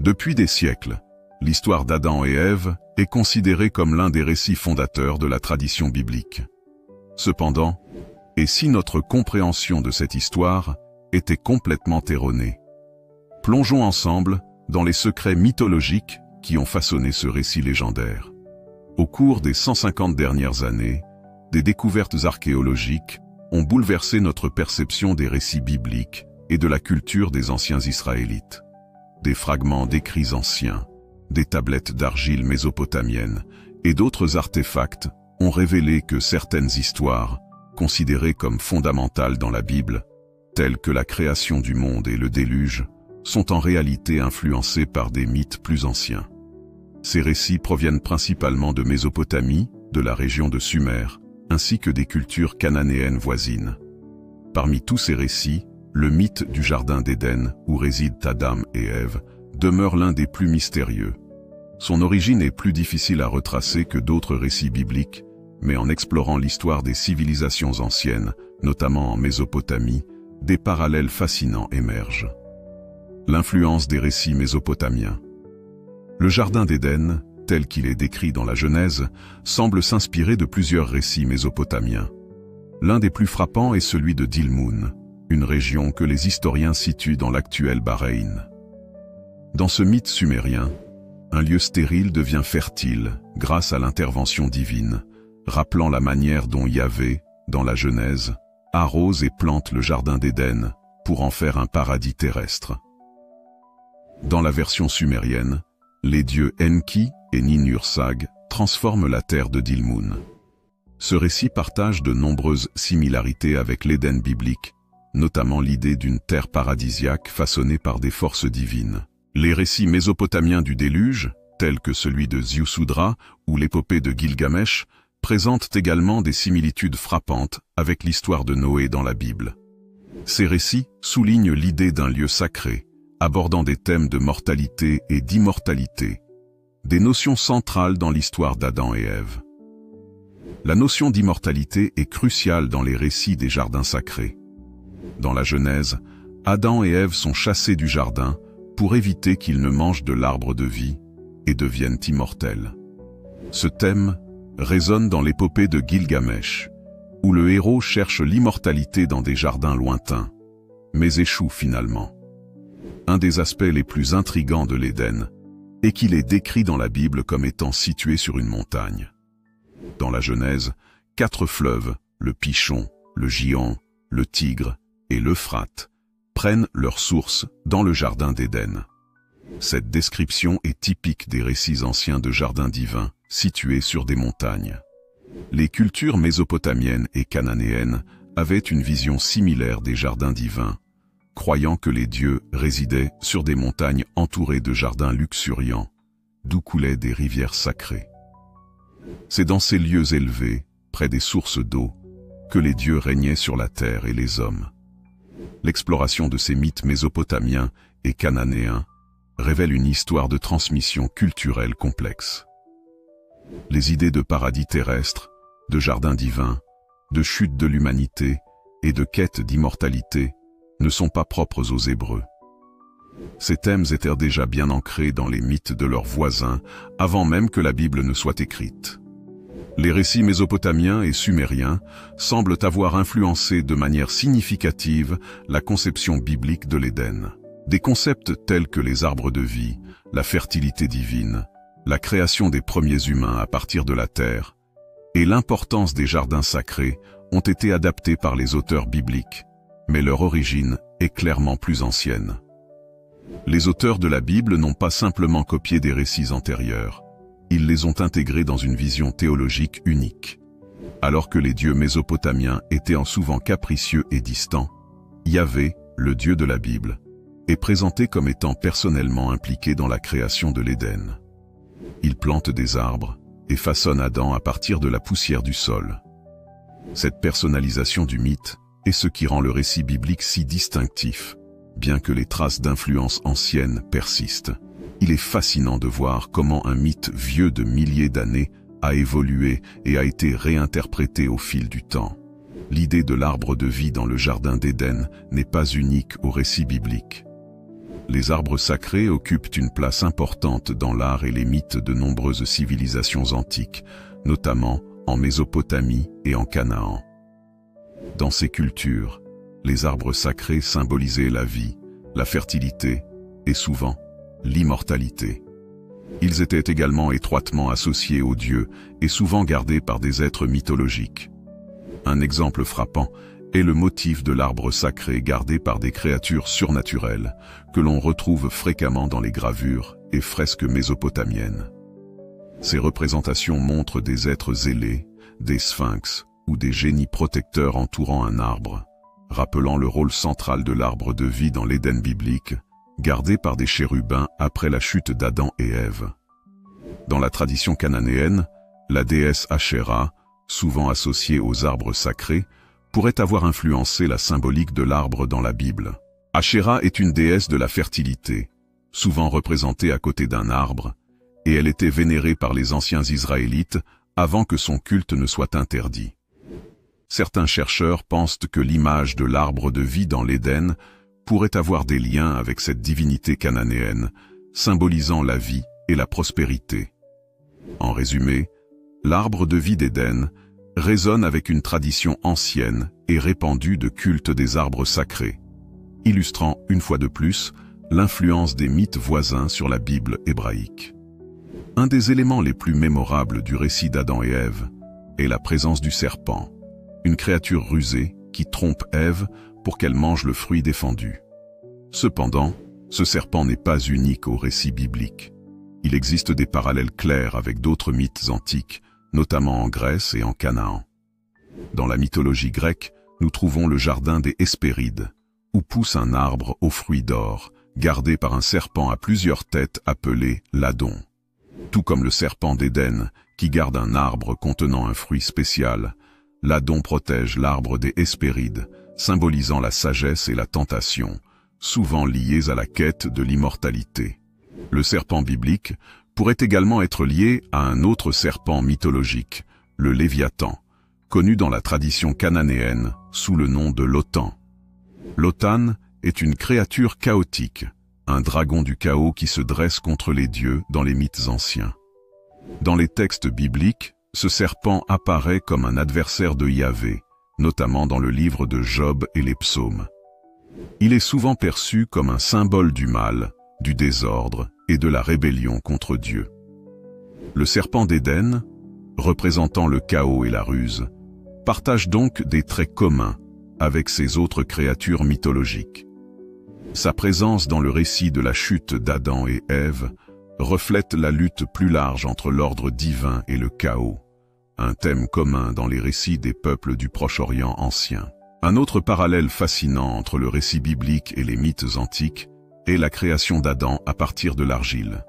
Depuis des siècles, l'histoire d'Adam et Ève est considérée comme l'un des récits fondateurs de la tradition biblique. Cependant, et si notre compréhension de cette histoire était complètement erronée? Plongeons ensemble dans les secrets mythologiques qui ont façonné ce récit légendaire. Au cours des 150 dernières années, des découvertes archéologiques ont bouleversé notre perception des récits bibliques et de la culture des anciens Israélites. Des fragments d'écrits anciens, des tablettes d'argile mésopotamiennes et d'autres artefacts ont révélé que certaines histoires, considérées comme fondamentales dans la Bible, telles que la création du monde et le déluge, sont en réalité influencées par des mythes plus anciens. Ces récits proviennent principalement de Mésopotamie, de la région de Sumer, ainsi que des cultures cananéennes voisines. Parmi tous ces récits, le mythe du Jardin d'Éden, où résident Adam et Ève, demeure l'un des plus mystérieux. Son origine est plus difficile à retracer que d'autres récits bibliques, mais en explorant l'histoire des civilisations anciennes, notamment en Mésopotamie, des parallèles fascinants émergent. L'influence des récits mésopotamiens. Le Jardin d'Éden, tel qu'il est décrit dans la Genèse, semble s'inspirer de plusieurs récits mésopotamiens. L'un des plus frappants est celui de Dilmun, une région que les historiens situent dans l'actuel Bahreïn. Dans ce mythe sumérien, un lieu stérile devient fertile grâce à l'intervention divine, rappelant la manière dont Yahvé, dans la Genèse, arrose et plante le Jardin d'Éden pour en faire un paradis terrestre. Dans la version sumérienne, les dieux Enki et Ninhursag transforment la terre de Dilmun. Ce récit partage de nombreuses similarités avec l'Éden biblique, notamment l'idée d'une terre paradisiaque façonnée par des forces divines. Les récits mésopotamiens du déluge, tels que celui de Ziusudra ou l'épopée de Gilgamesh, présentent également des similitudes frappantes avec l'histoire de Noé dans la Bible. Ces récits soulignent l'idée d'un lieu sacré, abordant des thèmes de mortalité et d'immortalité, des notions centrales dans l'histoire d'Adam et Ève. La notion d'immortalité est cruciale dans les récits des jardins sacrés. Dans la Genèse, Adam et Ève sont chassés du jardin pour éviter qu'ils ne mangent de l'arbre de vie et deviennent immortels. Ce thème résonne dans l'épopée de Gilgamesh, où le héros cherche l'immortalité dans des jardins lointains, mais échoue finalement. Un des aspects les plus intrigants de l'Éden est qu'il est décrit dans la Bible comme étant situé sur une montagne. Dans la Genèse, 4 fleuves, le Pichon, le Gihon, le Tigre et l'Euphrate, prennent leur source dans le Jardin d'Éden. Cette description est typique des récits anciens de jardins divins situés sur des montagnes. Les cultures mésopotamiennes et cananéennes avaient une vision similaire des jardins divins, croyant que les dieux résidaient sur des montagnes entourées de jardins luxuriants, d'où coulaient des rivières sacrées. C'est dans ces lieux élevés, près des sources d'eau, que les dieux régnaient sur la terre et les hommes. L'exploration de ces mythes mésopotamiens et cananéens révèle une histoire de transmission culturelle complexe. Les idées de paradis terrestre, de jardin divin, de chute de l'humanité et de quête d'immortalité ne sont pas propres aux Hébreux. Ces thèmes étaient déjà bien ancrés dans les mythes de leurs voisins avant même que la Bible ne soit écrite. Les récits mésopotamiens et sumériens semblent avoir influencé de manière significative la conception biblique de l'Éden. Des concepts tels que les arbres de vie, la fertilité divine, la création des premiers humains à partir de la terre et l'importance des jardins sacrés ont été adaptés par les auteurs bibliques, mais leur origine est clairement plus ancienne. Les auteurs de la Bible n'ont pas simplement copié des récits antérieurs, ils les ont intégrés dans une vision théologique unique. Alors que les dieux mésopotamiens étaient souvent capricieux et distants, Yahvé, le Dieu de la Bible, est présenté comme étant personnellement impliqué dans la création de l'Éden. Il plante des arbres et façonne Adam à partir de la poussière du sol. Cette personnalisation du mythe est ce qui rend le récit biblique si distinctif, bien que les traces d'influence anciennes persistent. Il est fascinant de voir comment un mythe vieux de milliers d'années a évolué et a été réinterprété au fil du temps. L'idée de l'arbre de vie dans le Jardin d'Éden n'est pas unique au récit biblique. Les arbres sacrés occupent une place importante dans l'art et les mythes de nombreuses civilisations antiques, notamment en Mésopotamie et en Canaan. Dans ces cultures, les arbres sacrés symbolisaient la vie, la fertilité et souvent l'immortalité. Ils étaient également étroitement associés aux dieux et souvent gardés par des êtres mythologiques. Un exemple frappant est le motif de l'arbre sacré gardé par des créatures surnaturelles que l'on retrouve fréquemment dans les gravures et fresques mésopotamiennes. Ces représentations montrent des êtres zélés, des sphinx ou des génies protecteurs entourant un arbre, rappelant le rôle central de l'arbre de vie dans l'Éden biblique, gardé par des chérubins après la chute d'Adam et Ève. Dans la tradition cananéenne, la déesse Ashéra, souvent associée aux arbres sacrés, pourrait avoir influencé la symbolique de l'arbre dans la Bible. Ashéra est une déesse de la fertilité, souvent représentée à côté d'un arbre, et elle était vénérée par les anciens Israélites avant que son culte ne soit interdit. Certains chercheurs pensent que l'image de l'arbre de vie dans l'Éden pourrait avoir des liens avec cette divinité cananéenne, symbolisant la vie et la prospérité. En résumé, l'arbre de vie d'Éden résonne avec une tradition ancienne et répandue de culte des arbres sacrés, illustrant une fois de plus l'influence des mythes voisins sur la Bible hébraïque. Un des éléments les plus mémorables du récit d'Adam et Ève est la présence du serpent, une créature rusée qui trompe Ève pour qu'elle mange le fruit défendu. Cependant, ce serpent n'est pas unique au récit biblique. Il existe des parallèles clairs avec d'autres mythes antiques, notamment en Grèce et en Canaan. Dans la mythologie grecque, nous trouvons le jardin des Hespérides, où pousse un arbre aux fruits d'or, gardé par un serpent à plusieurs têtes appelé l'Adon. Tout comme le serpent d'Éden, qui garde un arbre contenant un fruit spécial, l'Adon protège l'arbre des Hespérides, symbolisant la sagesse et la tentation, souvent liées à la quête de l'immortalité. Le serpent biblique pourrait également être lié à un autre serpent mythologique, le Léviathan, connu dans la tradition cananéenne sous le nom de Lotan. Lotan est une créature chaotique, un dragon du chaos qui se dresse contre les dieux dans les mythes anciens. Dans les textes bibliques, ce serpent apparaît comme un adversaire de Yahvé, notamment dans le livre de Job et les psaumes. Il est souvent perçu comme un symbole du mal, du désordre et de la rébellion contre Dieu. Le serpent d'Éden, représentant le chaos et la ruse, partage donc des traits communs avec ces autres créatures mythologiques. Sa présence dans le récit de la chute d'Adam et Ève reflète la lutte plus large entre l'ordre divin et le chaos, un thème commun dans les récits des peuples du Proche-Orient ancien. Un autre parallèle fascinant entre le récit biblique et les mythes antiques est la création d'Adam à partir de l'argile.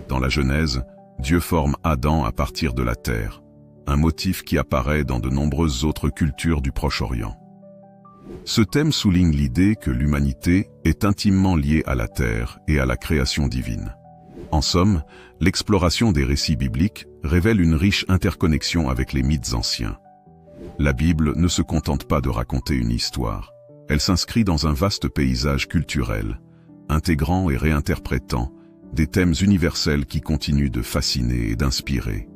Dans la Genèse, Dieu forme Adam à partir de la terre, un motif qui apparaît dans de nombreuses autres cultures du Proche-Orient. Ce thème souligne l'idée que l'humanité est intimement liée à la terre et à la création divine. En somme, l'exploration des récits bibliques révèle une riche interconnexion avec les mythes anciens. La Bible ne se contente pas de raconter une histoire. Elle s'inscrit dans un vaste paysage culturel, intégrant et réinterprétant des thèmes universels qui continuent de fasciner et d'inspirer.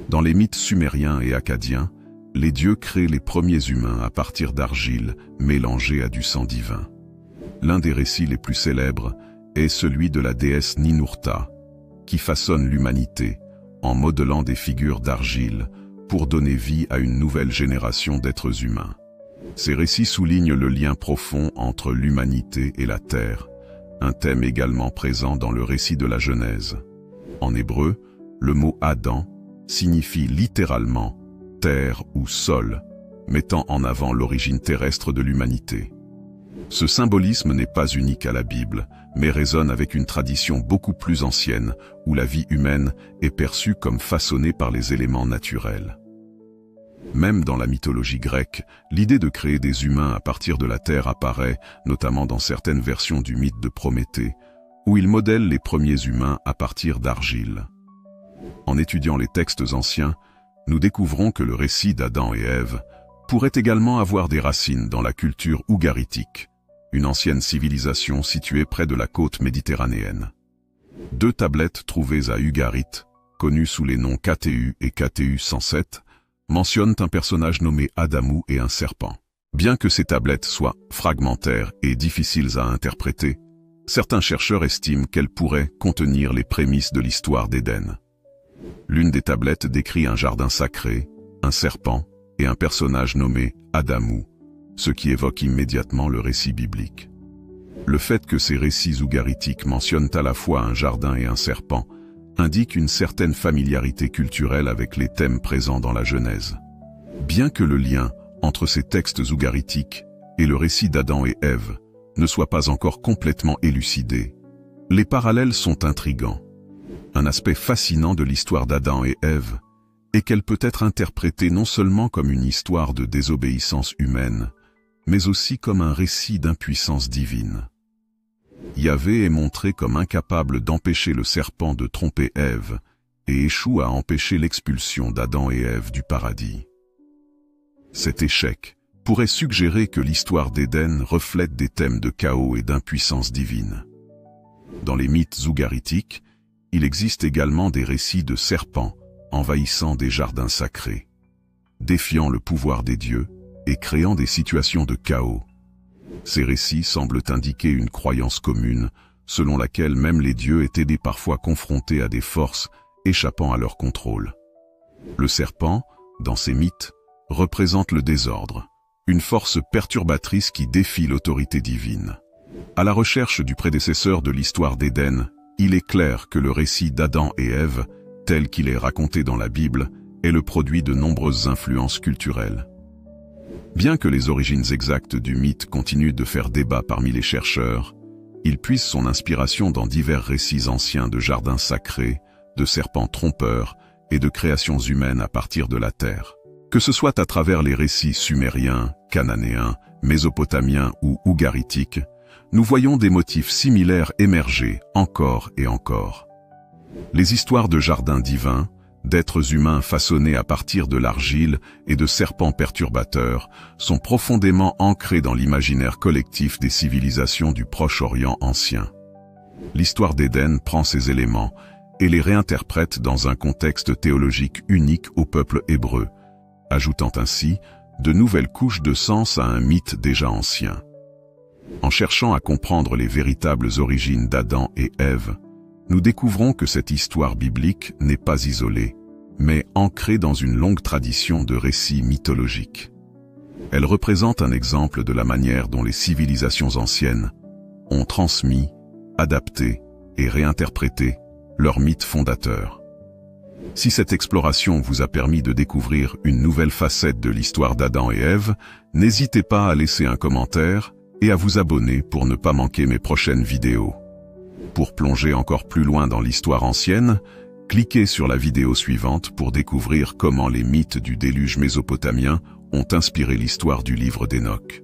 Dans les mythes sumériens et akkadiens, les dieux créent les premiers humains à partir d'argile mélangée à du sang divin. L'un des récits les plus célèbres est celui de la déesse Ninurta, qui façonne l'humanité en modelant des figures d'argile pour donner vie à une nouvelle génération d'êtres humains. Ces récits soulignent le lien profond entre l'humanité et la terre, un thème également présent dans le récit de la Genèse. En hébreu, le mot Adam signifie littéralement terre ou sol, mettant en avant l'origine terrestre de l'humanité. Ce symbolisme n'est pas unique à la Bible, mais résonne avec une tradition beaucoup plus ancienne, où la vie humaine est perçue comme façonnée par les éléments naturels. Même dans la mythologie grecque, l'idée de créer des humains à partir de la terre apparaît, notamment dans certaines versions du mythe de Prométhée, où il modèle les premiers humains à partir d'argile. En étudiant les textes anciens, nous découvrons que le récit d'Adam et Ève pourrait également avoir des racines dans la culture ougaritique, une ancienne civilisation située près de la côte méditerranéenne. 2 tablettes trouvées à Ugarit, connues sous les noms KTU et KTU 107, mentionnent un personnage nommé Adamou et un serpent. Bien que ces tablettes soient fragmentaires et difficiles à interpréter, certains chercheurs estiment qu'elles pourraient contenir les prémices de l'histoire d'Éden. L'une des tablettes décrit un jardin sacré, un serpent et un personnage nommé Adamou, ce qui évoque immédiatement le récit biblique. Le fait que ces récits ougaritiques mentionnent à la fois un jardin et un serpent indique une certaine familiarité culturelle avec les thèmes présents dans la Genèse. Bien que le lien entre ces textes ougaritiques et le récit d'Adam et Ève ne soit pas encore complètement élucidé, les parallèles sont intrigants. Un aspect fascinant de l'histoire d'Adam et Ève est qu'elle peut être interprétée non seulement comme une histoire de désobéissance humaine, mais aussi comme un récit d'impuissance divine. Yahvé est montré comme incapable d'empêcher le serpent de tromper Ève et échoue à empêcher l'expulsion d'Adam et Ève du paradis. Cet échec pourrait suggérer que l'histoire d'Éden reflète des thèmes de chaos et d'impuissance divine. Dans les mythes ougaritiques, il existe également des récits de serpents envahissant des jardins sacrés, défiant le pouvoir des dieux et créant des situations de chaos. Ces récits semblent indiquer une croyance commune, selon laquelle même les dieux étaient parfois confrontés à des forces échappant à leur contrôle. Le serpent, dans ces mythes, représente le désordre, une force perturbatrice qui défie l'autorité divine. À la recherche du prédécesseur de l'histoire d'Éden, il est clair que le récit d'Adam et Ève, tel qu'il est raconté dans la Bible, est le produit de nombreuses influences culturelles. Bien que les origines exactes du mythe continuent de faire débat parmi les chercheurs, il puise son inspiration dans divers récits anciens de jardins sacrés, de serpents trompeurs et de créations humaines à partir de la terre. Que ce soit à travers les récits sumériens, cananéens, mésopotamiens ou ougaritiques, nous voyons des motifs similaires émerger encore et encore. Les histoires de jardins divins, d'êtres humains façonnés à partir de l'argile et de serpents perturbateurs, sont profondément ancrées dans l'imaginaire collectif des civilisations du Proche-Orient ancien. L'histoire d'Éden prend ces éléments et les réinterprète dans un contexte théologique unique au peuple hébreu, ajoutant ainsi de nouvelles couches de sens à un mythe déjà ancien. En cherchant à comprendre les véritables origines d'Adam et Ève, nous découvrons que cette histoire biblique n'est pas isolée, mais ancrée dans une longue tradition de récits mythologiques. Elle représente un exemple de la manière dont les civilisations anciennes ont transmis, adapté et réinterprété leurs mythes fondateurs. Si cette exploration vous a permis de découvrir une nouvelle facette de l'histoire d'Adam et Ève, n'hésitez pas à laisser un commentaire et à vous abonner pour ne pas manquer mes prochaines vidéos. Pour plonger encore plus loin dans l'histoire ancienne, cliquez sur la vidéo suivante pour découvrir comment les mythes du déluge mésopotamien ont inspiré l'histoire du livre d'Enoch.